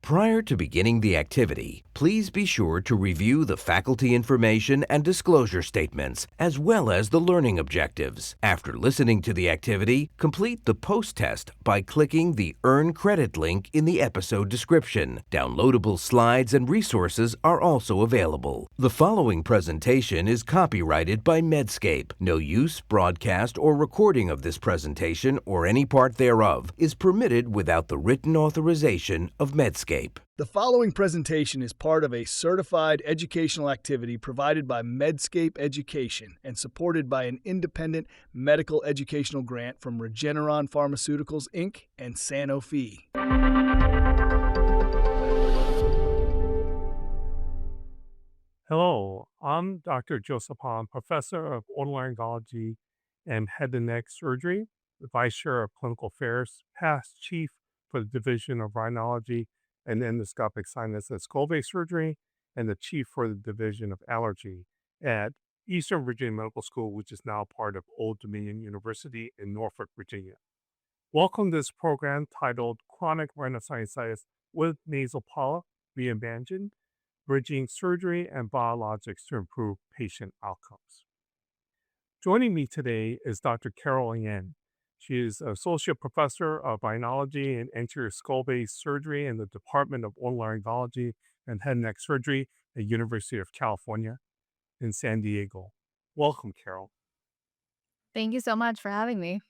Prior to beginning the activity, please be sure to review the faculty information and disclosure statements, as well as the learning objectives. After listening to the activity, complete the post-test by clicking the Earn Credit link in the episode description. Downloadable slides and resources are also available. The following presentation is copyrighted by Medscape. No use, broadcast, or recording of this presentation or any part thereof is permitted without the written authorization of Medscape. The following presentation is part of a certified educational activity provided by Medscape Education and supported by an independent medical educational grant from Regeneron Pharmaceuticals, Inc. and Sanofi. Hello, I'm Dr. Joseph Hahn, professor of otolaryngology and head and neck surgery, the vice chair of clinical affairs, past chief for the division of rhinology and endoscopic sinus and skull-base surgery, and the chief for the division of allergy at Eastern Virginia Medical School, which is now part of Old Dominion University in Norfolk, Virginia. Welcome to this program titled Chronic Rhinosinusitis with Nasal Polyp, Reimagined, Bridging Surgery and Biologics to Improve Patient Outcomes. Joining me today is Dr. Carol Yan. She is Associate Professor of Rhinology and Anterior Skull-Base Surgery in the Department of Otolaryngology and Head and Neck Surgery at University of California in San Diego. Welcome, Carol. Thank you so much for having me.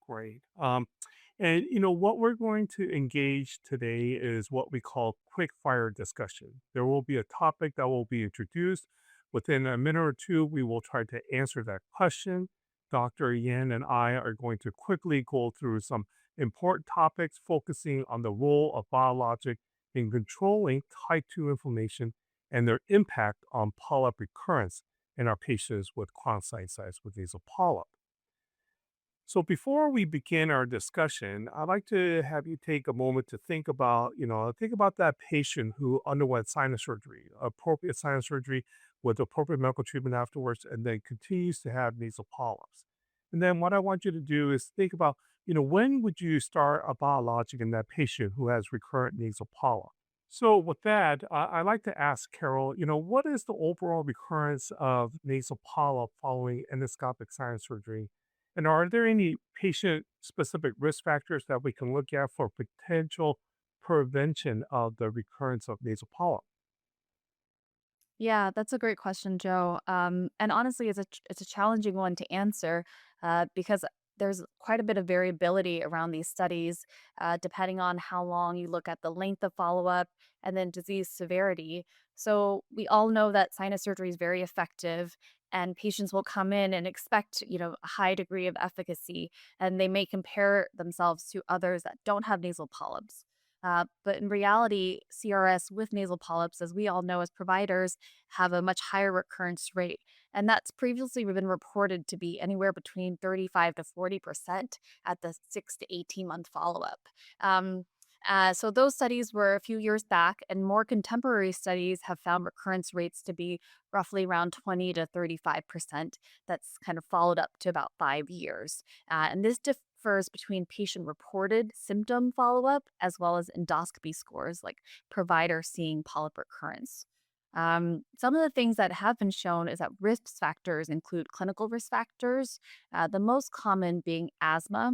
Great. And what we're going to engage today is what we call quick fire discussion. There will be a topic that will be introduced. Within a minute or two, we will try to answer that question. Dr. Yan and I are going to quickly go through some important topics focusing on the role of biologic in controlling type 2 inflammation and their impact on polyp recurrence in our patients with chronic sinusitis with nasal polyp. So before we begin our discussion, I'd like to have you take a moment to think about that patient who underwent sinus surgery, appropriate sinus surgery with appropriate medical treatment afterwards, and then continues to have nasal polyps. And then what I want you to do is think about, when would you start a biologic in that patient who has recurrent nasal polyp? So with that, I'd like to ask Carol, what is the overall recurrence of nasal polyp following endoscopic sinus surgery? And are there any patient-specific risk factors that we can look at for potential prevention of the recurrence of nasal polyp? Yeah, that's a great question, Joe. And honestly, it's a challenging one to answer because there's quite a bit of variability around these studies, depending on how long you look at the length of follow-up and then disease severity. So we all know that sinus surgery is very effective, and patients will come in and expect, a high degree of efficacy, and they may compare themselves to others that don't have nasal polyps. But in reality, CRS with nasal polyps, as we all know as providers, have a much higher recurrence rate. And that's previously been reported to be anywhere between 35 to 40% at the 6 to 18-month follow-up. So those studies were a few years back, and more contemporary studies have found recurrence rates to be roughly around 20 to 35%. That's kind of followed up to about 5 years. And this differs between patient-reported symptom follow-up as well as endoscopy scores, like provider seeing polyp recurrence. Some of the things that have been shown is that risk factors include clinical risk factors, the most common being asthma.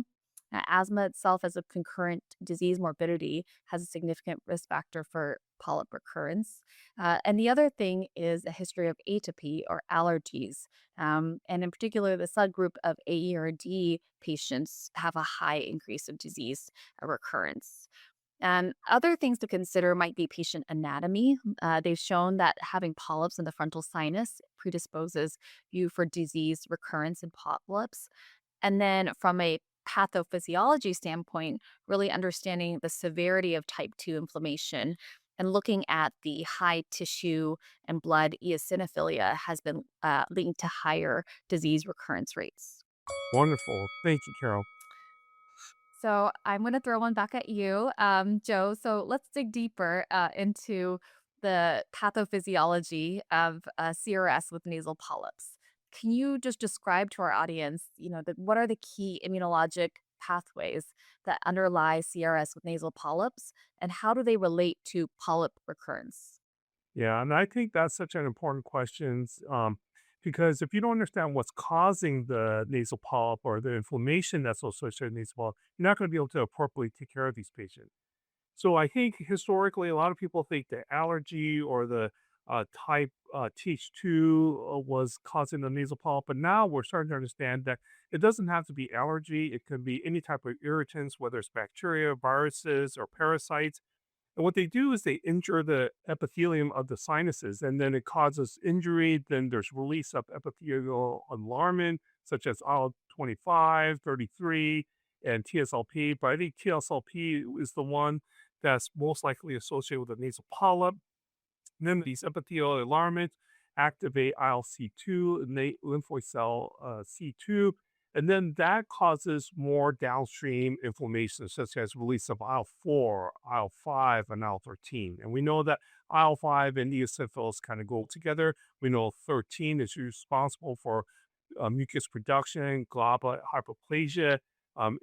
Asthma itself, as a concurrent disease morbidity, has a significant risk factor for polyp recurrence. And the other thing is a history of atopy or allergies. And in particular, the subgroup of AERD patients have a high increase of disease recurrence. And other things to consider might be patient anatomy. They've shown that having polyps in the frontal sinus predisposes you for disease recurrence in polyps. And then from a pathophysiology standpoint, really understanding the severity of type 2 inflammation and looking at the high tissue and blood eosinophilia has been linked to higher disease recurrence rates. Wonderful. Thank you, Carol. So I'm going to throw one back at you, Joe. So let's dig deeper into the pathophysiology of CRS with nasal polyps. Can you just describe to our audience, what are the key immunologic pathways that underlie CRS with nasal polyps, and how do they relate to polyp recurrence? Yeah, and I think that's such an important question because if you don't understand what's causing the nasal polyp or the inflammation that's associated with nasal polyp, you're not going to be able to appropriately take care of these patients. So I think historically, a lot of people think the allergy or the type Th2 was causing the nasal polyp, but now we're starting to understand that it doesn't have to be allergy. It can be any type of irritants, whether it's bacteria, viruses, or parasites. And what they do is they injure the epithelium of the sinuses, and then it causes injury. Then there's release of epithelial alarmin, such as IL-25, 33, and TSLP. But I think TSLP is the one that's most likely associated with the nasal polyp. And then these epithelial alarmins activate ILC2, innate lymphoid cell C2, and then that causes more downstream inflammation, such as release of IL-4, IL-5, and IL-13. And we know that IL-5 and eosinophils kind of go together. We know 13 is responsible for mucus production, globular hyperplasia,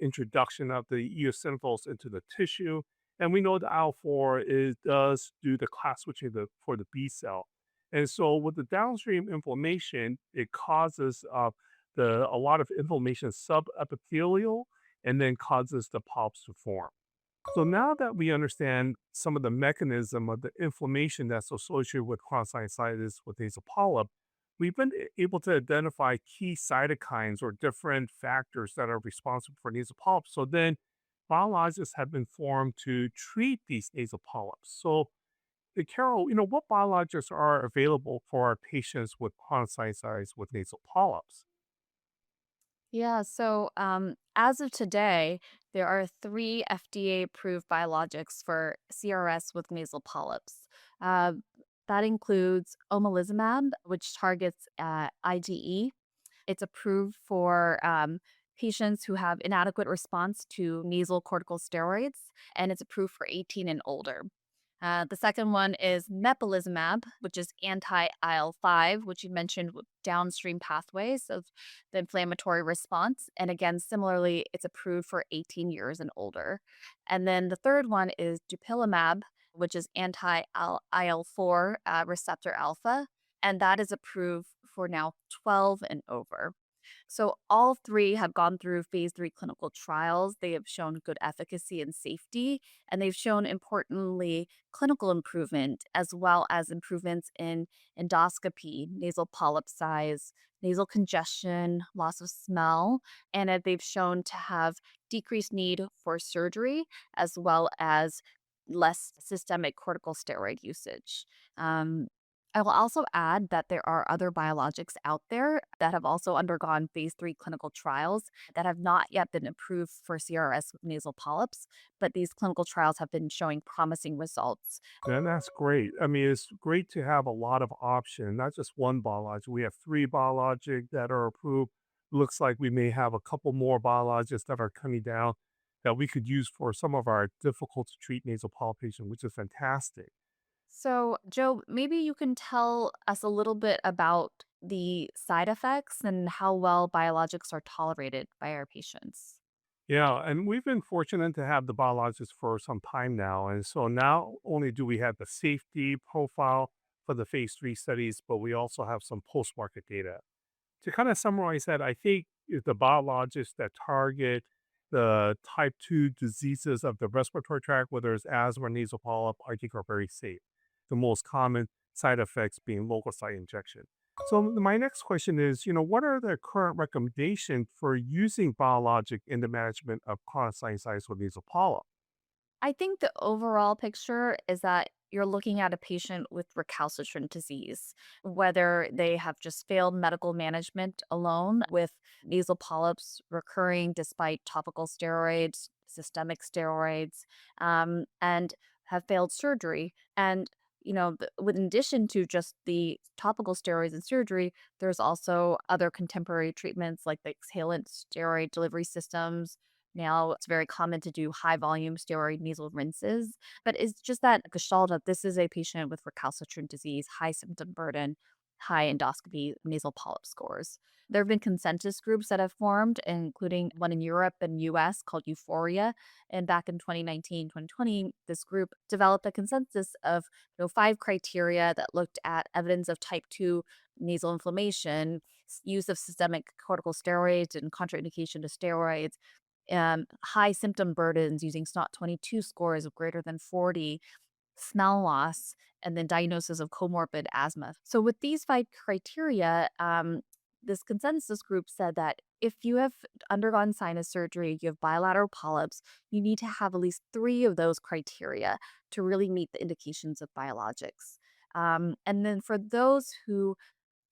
introduction of the eosinophils into the tissue. And we know the IL-4 does do the class switching for the B cell. And so with the downstream inflammation, it causes a lot of inflammation subepithelial and then causes the polyps to form. So now that we understand some of the mechanism of the inflammation that's associated with chronic sinusitis with nasal polyp, we've been able to identify key cytokines or different factors that are responsible for nasal polyps. So then biologics have been formed to treat these nasal polyps. So, Carol, what biologics are available for our patients with chronic sinusitis with nasal polyps? Yeah, so as of today, there are three FDA approved biologics for CRS with nasal polyps. Uh, that includes omalizumab, which targets IgE. It's approved for patients who have inadequate response to nasal corticosteroids, and it's approved for 18 and older. The second one is mepolizumab, which is anti-IL-5, which you mentioned with downstream pathways of the inflammatory response. And again, similarly, it's approved for 18 years and older. And then the third one is dupilumab, which is anti-IL-4 receptor alpha, and that is approved for now 12 and over. So all three have gone through phase 3 clinical trials. They have shown good efficacy and safety, and they've shown importantly clinical improvement as well as improvements in endoscopy, nasal polyp size, nasal congestion, loss of smell, and they've shown to have decreased need for surgery as well as less systemic corticosteroid usage. Um, I will also add that there are other biologics out there that have also undergone phase 3 clinical trials that have not yet been approved for CRS with nasal polyps, but these clinical trials have been showing promising results. Then that's great. I mean, it's great to have a lot of options, not just one biologic. We have three biologics that are approved. Looks like we may have a couple more biologics that are coming down that we could use for some of our difficult to treat nasal polyp patients, which is fantastic. So, Joe, maybe you can tell us a little bit about the side effects and how well biologics are tolerated by our patients. Yeah, and we've been fortunate to have the biologics for some time now. And so not only do we have the safety profile for the phase 3 studies, but we also have some post market data. To kind of summarize that, I think the biologics that target the type 2 diseases of the respiratory tract, whether it's asthma or nasal polyp, I think are very safe. The most common side effects being local site injection. So my next question is, what are the current recommendations for using biologic in the management of chronic sinusitis with nasal polyp? I think the overall picture is that you're looking at a patient with recalcitrant disease, whether they have just failed medical management alone with nasal polyps recurring despite topical steroids, systemic steroids, and have failed surgery. And with in addition to just the topical steroids and surgery, there's also other contemporary treatments like the exhalant steroid delivery systems. Now it's very common to do high volume steroid nasal rinses, but it's just that gestalt of this is a patient with recalcitrant disease, high symptom burden, high endoscopy nasal polyp scores. There have been consensus groups that have formed, including one in Europe and US called Euphoria. And back in 2019, 2020, this group developed a consensus of 5 criteria that looked at evidence of type 2 nasal inflammation, use of systemic corticosteroids and contraindication to steroids, high symptom burdens using SNOT 22 scores of greater than 40, smell loss, and then diagnosis of comorbid asthma. So, with these 5 criteria, this consensus group said that if you have undergone sinus surgery, you have bilateral polyps, you need to have at least 3 of those criteria to really meet the indications of biologics. And then for those who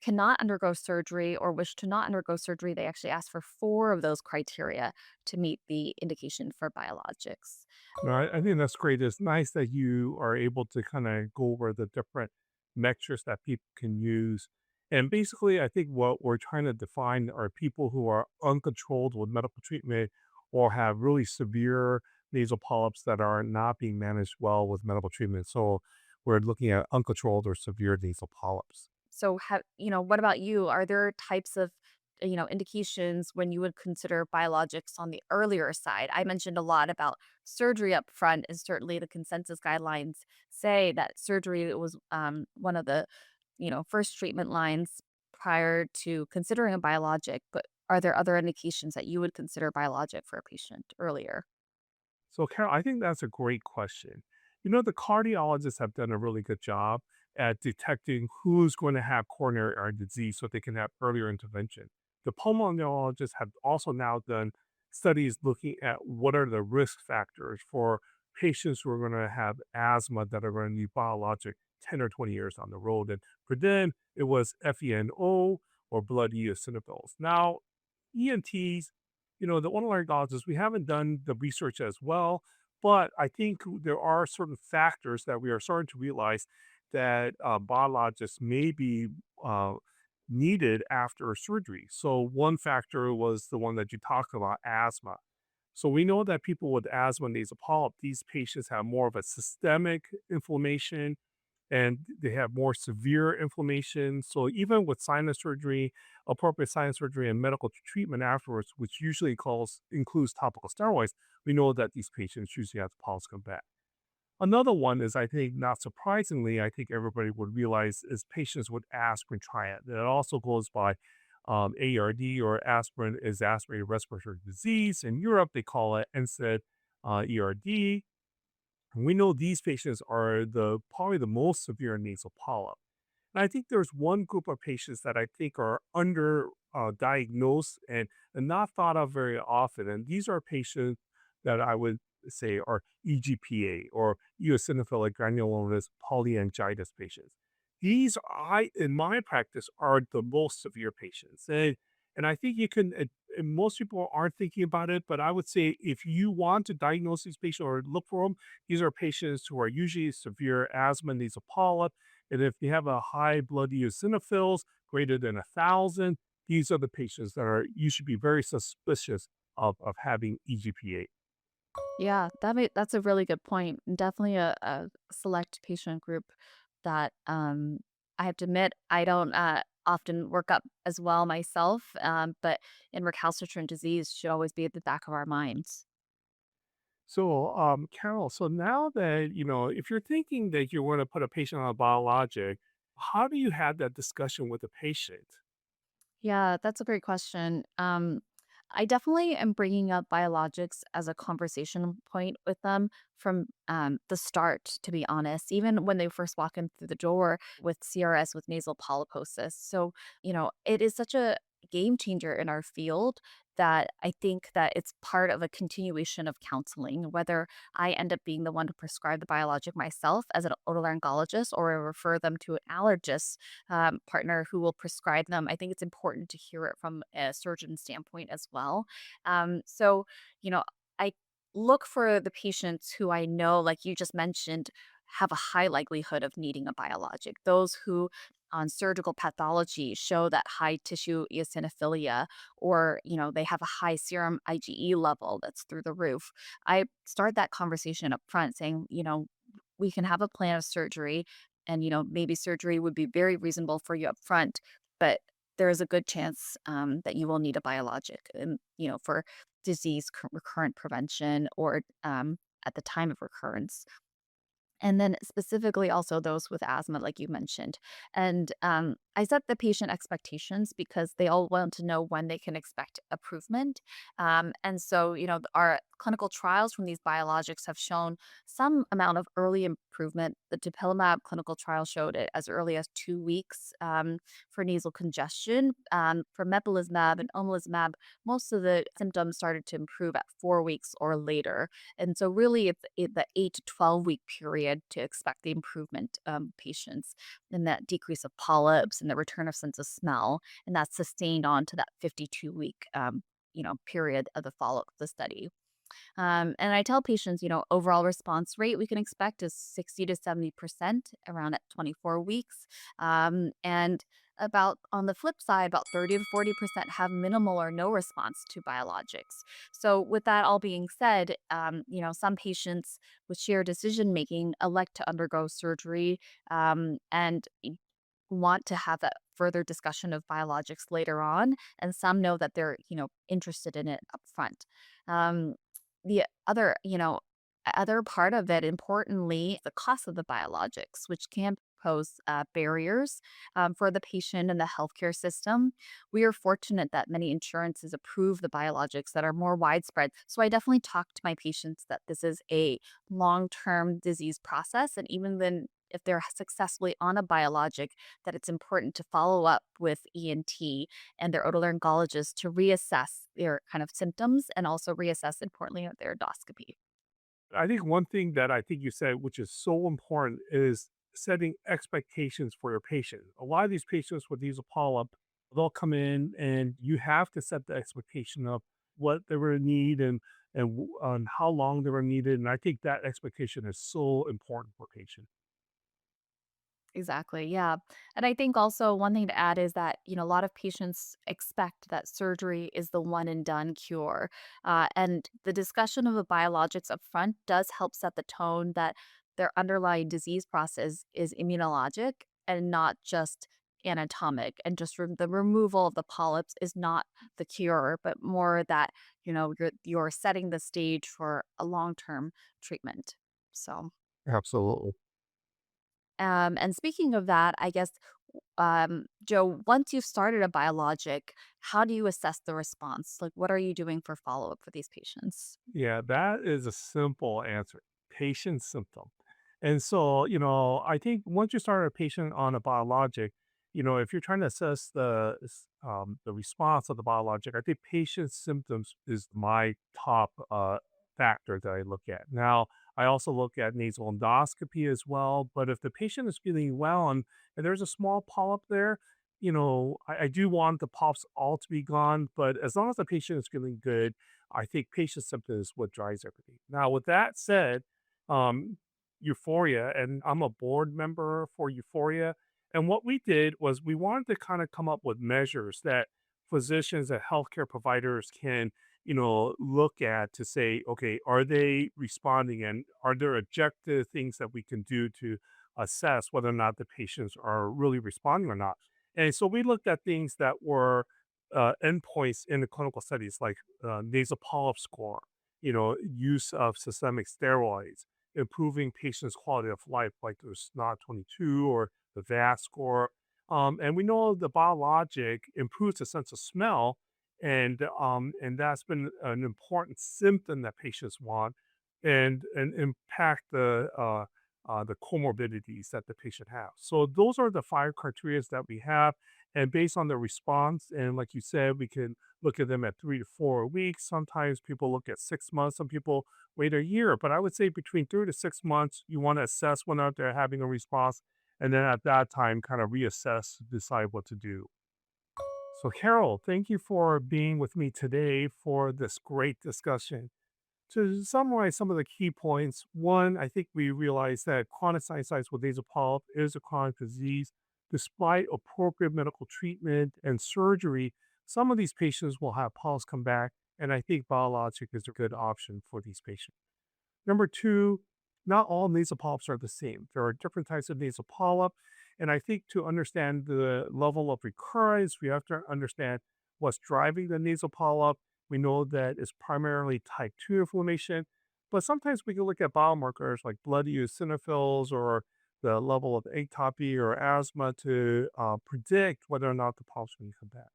cannot undergo surgery or wish to not undergo surgery, they actually ask for 4 of those criteria to meet the indication for biologics. No, I think that's great. It's nice that you are able to kind of go over the different metrics that people can use. And basically, I think what we're trying to define are people who are uncontrolled with medical treatment or have really severe nasal polyps that are not being managed well with medical treatment. So we're looking at uncontrolled or severe nasal polyps. So, what about you? Are there types of, indications when you would consider biologics on the earlier side? I mentioned a lot about surgery up front, and certainly the consensus guidelines say that surgery was one of the, first treatment lines prior to considering a biologic. But are there other indications that you would consider biologic for a patient earlier? So, Carol, I think that's a great question. The cardiologists have done a really good job at detecting who's going to have coronary artery disease so they can have earlier intervention. The pulmonologists have also now done studies looking at what are the risk factors for patients who are going to have asthma that are going to need biologic 10 or 20 years on the road. And for them, it was FENO or blood eosinophils. Now, ENTs, the otolaryngologists, we haven't done the research as well, but I think there are certain factors that we are starting to realize that biologics may be uh, needed after surgery. So one factor was the one that you talked about, asthma. So we know that people with asthma and nasal polyp, these patients have more of a systemic inflammation and they have more severe inflammation. So even with sinus surgery, appropriate sinus surgery and medical treatment afterwards, which usually includes topical steroids, we know that these patients usually have the polyps come back. Another one is, I think, not surprisingly, I think everybody would realize is patients with aspirin triad. That also goes by ARD or aspirin is aspirated respiratory disease. In Europe, they call it NSAID ERD. And we know these patients are probably the most severe nasal polyp. And I think there's one group of patients that I think are under diagnosed and not thought of very often. And these are patients that I would say are EGPA or eosinophilic granulomatous polyangiitis patients. These, in my practice, are the most severe patients. And I think and most people aren't thinking about it, but I would say if you want to diagnose these patients or look for them, these are patients who are usually severe asthma, nasal polyp, and if you have a high blood eosinophils greater than 1,000, these are the patients you should be very suspicious of having EGPA. Yeah, that's a really good point. And definitely a select patient group that I have to admit I don't often work up as well myself, but in recalcitrant disease should always be at the back of our minds. So, Carol, so now that, if you're thinking that you want to put a patient on a biologic, how do you have that discussion with the patient? Yeah, that's a great question. I definitely am bringing up biologics as a conversation point with them from the start, to be honest, even when they first walk in through the door with CRS with nasal polyposis. So, it is such a game changer in our field that I think that it's part of a continuation of counseling, whether I end up being the one to prescribe the biologic myself as an otolaryngologist or I refer them to an allergist partner who will prescribe them. I think it's important to hear it from a surgeon standpoint as well. So, you know, I look for the patients who I know, like you just mentioned, have a high likelihood of needing a biologic. Those who on surgical pathology show that high tissue eosinophilia or they have a high serum IgE level that's through the roof. I start that conversation up front saying, we can have a plan of surgery. And, maybe surgery would be very reasonable for you up front, but there is a good chance that you will need a biologic, for disease recurrent prevention or at the time of recurrence. And then specifically also those with asthma, like you mentioned. And I set the patient expectations because they all want to know when they can expect improvement. And so, our clinical trials from these biologics have shown some amount of early improvement. The dupilumab clinical trial showed it as early as 2 weeks for nasal congestion. For mepolizumab and omalizumab, most of the symptoms started to improve at 4 weeks or later. And so really it's the 8 to 12-week period to expect the improvement patients and that decrease of polyps and the return of sense of smell. And that's sustained on to that 52-week period of the follow-up of the study. And I tell patients, overall response rate we can expect is 60 to 70% around at 24 weeks. And about on the flip side, about 30 to 40% have minimal or no response to biologics. So, with that all being said, some patients with shared decision making elect to undergo surgery and want to have that further discussion of biologics later on, and some know that they're interested in it up front. Um, the other part of it, importantly, the cost of the biologics, which can pose barriers for the patient and the healthcare system. We are fortunate that many insurances approve the biologics that are more widespread. So I definitely talk to my patients that this is a long-term disease process, and even then, if they're successfully on a biologic, that it's important to follow up with ENT and their otolaryngologist to reassess their kind of symptoms and also reassess, importantly, their endoscopy. I think one thing that I think you said, which is so important, is setting expectations for your patient. A lot of these patients with nasal polyp, they'll come in and you have to set the expectation of what they were need and how long they were needed. And I think that expectation is so important for patients. Exactly. Yeah. And I think also one thing to add is that, a lot of patients expect that surgery is the one and done cure. And the discussion of the biologics up front does help set the tone that their underlying disease process is immunologic and not just anatomic. And just the removal of the polyps is not the cure, but more that, you're setting the stage for a long term treatment. So. Absolutely. And speaking of that, I guess, Joe, once you've started a biologic, how do you assess the response? Like, what are you doing for follow up for these patients? Yeah, that is a simple answer. Patient symptom. And so, I think once you start a patient on a biologic, if you're trying to assess the response of the biologic, I think patient symptoms is my top factor that I look at. Now, I also look at nasal endoscopy as well. But if the patient is feeling well and there's a small polyp there, I do want the polyps all to be gone. But as long as the patient is feeling good, I think patient symptoms is what drives everything. Now, with that said, um, Euphoria, and I'm a board member for Euphoria. And what we did was we wanted to kind of come up with measures that physicians and healthcare providers can, look at to say, okay, are they responding and are there objective things that we can do to assess whether or not the patients are really responding or not? And so we looked at things that were endpoints in the clinical studies like nasal polyp score, use of systemic steroids, improving patients' quality of life, like the SNOT-22 or the VAS score. And we know the biologic improves the sense of smell, and that's been an important symptom that patients want, and impact the comorbidities that the patient has. So those are the five criteria that we have, and based on the response, and like you said, we can look at them at 3 to 4 weeks. Sometimes people look at 6 months. Some people wait a year. But I would say between 3 to 6 months, you want to assess whether or not they're having a response, and then at that time, kind of reassess, decide what to do. So, Carol, thank you for being with me today for this great discussion. To summarize some of the key points, one, I think we realize that chronic sinusitis with nasal polyp is a chronic disease. Despite appropriate medical treatment and surgery, some of these patients will have polyps come back, and I think biologic is a good option for these patients. Number two, not all nasal polyps are the same. There are different types of nasal polyp. And I think to understand the level of recurrence, we have to understand what's driving the nasal polyp. We know that it's primarily type 2 inflammation, but sometimes we can look at biomarkers like blood eosinophils or the level of atopy or asthma to predict whether or not the polyps will come back.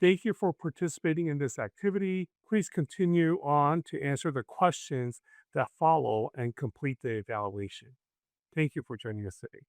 Thank you for participating in this activity. Please continue on to answer the questions that follow and complete the evaluation. Thank you for joining us today.